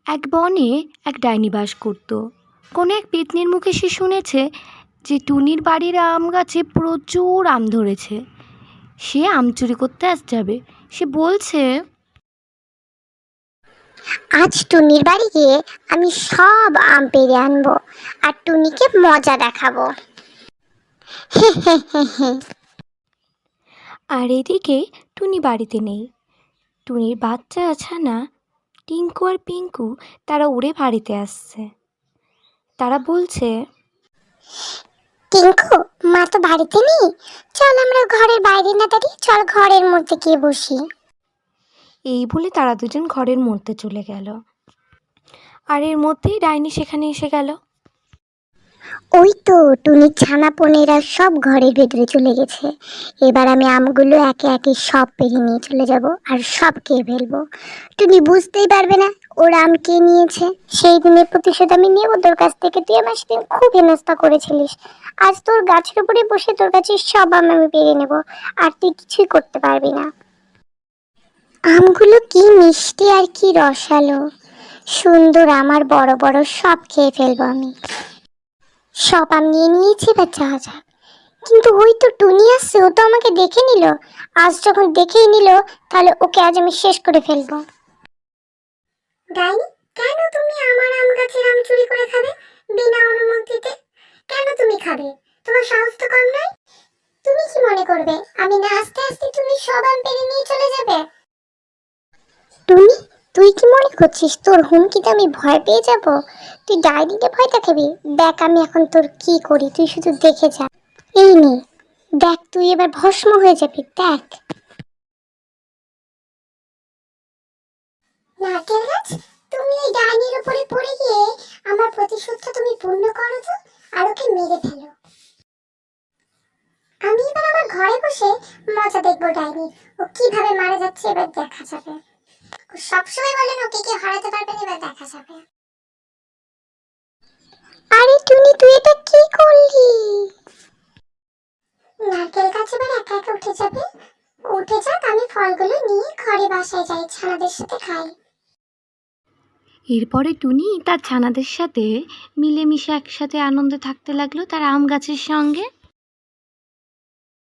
এক বনে এক ডাইনি বাস করত। কোনো এক পেতনির মুখে সে শুনেছে যে টুনির বাড়ির আম গাছে প্রচুর আম ধরেছে। সে আম চুরি করতে যাবে। সে বলছে, আজ টুনির বাড়ি গিয়ে আমি সব আম পেড়ে আনবো আর টুনিকে মজা দেখাবো। হে হে হে হে। আর এদিকে টুনি বাড়িতে নেই। টুনির বাচ্চা ছানা টিঙ্কু আর পিঙ্কু তারা উড়ে বাড়িতে আসছে। তারা বলছে, টিঙ্কু, মা তো বাড়িতে নেই, চল আমরা ঘরের বাইরে না দাঁড়িয়ে চল ঘরের মধ্যে গিয়ে বসি। এই বলে তারা দুজন ঘরের মধ্যে চলে গেল। আর এর মধ্যেই ডাইনি সেখানে এসে গেল। ওই তো টুনির ছানাপোনেরা সব ঘরের ভেতরে চলে গেছে। এবার আমি আমগুলো একে একে সব পেরে নিয়ে চলে যাব আর সব খেয়ে ফেলবো। টুনি বুঝতেই পারবে না ওর আম কে নিয়েছে। সেই দিনের প্রতিশোধ আমি নেব তোর কাছ থেকে। তুই আমার সেদিন খুব হেনস্থা করেছিলিস। আজ তোর গাছের উপরে বসে তোর কাছে সব আম আমি পেরে নেব, আর তুই কিছুই করতে পারবি না। আমগুলো কি মিষ্টি আর কি রসালো, সুন্দর। আমার বড় বড় সব খেয়ে ফেলবো আমি। সব আম নিয়ে নিয়েছি, এবার যাওয়া যাক। কিন্তু ওই তো টুনি আসছে, ও তো আমাকে দেখে নিল। আজ যখন দেখেই নিল, তাহলে ওকে আজ আমি শেষ করে ফেলবো। ডাইনি, কেন তুমি আমার আম গাছের আম চুরি করে খাবে বিনা অনুমতিতে? কেন তুমি খাবে? তোমার সাহস তো কম নয়। তুমি কি মনে করবে আমি না আস্তে আস্তে তুমি সব আম পেরে নিয়ে চলে যাবে? টুনি, তুই কি মনে করছিস তোর হুমকিতে আমি ভয় পেয়ে যাব? তুই ডাইনিকে ভয় দেখাবি? দেখ আমি এখন তোর কি করি, তুই শুধু দেখে যা। এই নে, দেখ তুই এবার ভস্ম হয়ে যাবি, দেখ। নারকেল গাছ, তুমি এই ডাইনির উপরে পড়ে গিয়ে আমার প্রতিশোধটা তুমি পূর্ণ করো তো, আর ওকে মেরে ফেলো। আমি এবার আমার ঘরে বসে মজা দেখবো ডাইনি। ও কিভাবে মারা যাচ্ছে এবার দেখা যাবে। ও সবসময় বলেন ওকে কি হারাতে পারবেন, এবার দেখা যাবে। আরে টুনি, তুই এটা কি করলি? নারকেল গাছ এবার একা একা উঠে যাবে। উঠে যাক, আমি ফলগুলো নিয়ে ঘরে বাসায় যাই, ছানাদের সাথে খাই। এরপরে টুনি তার ছানাদের সাথে মিলেমিশে একসাথে আনন্দে থাকতে লাগলো তার আম গাছের সঙ্গে।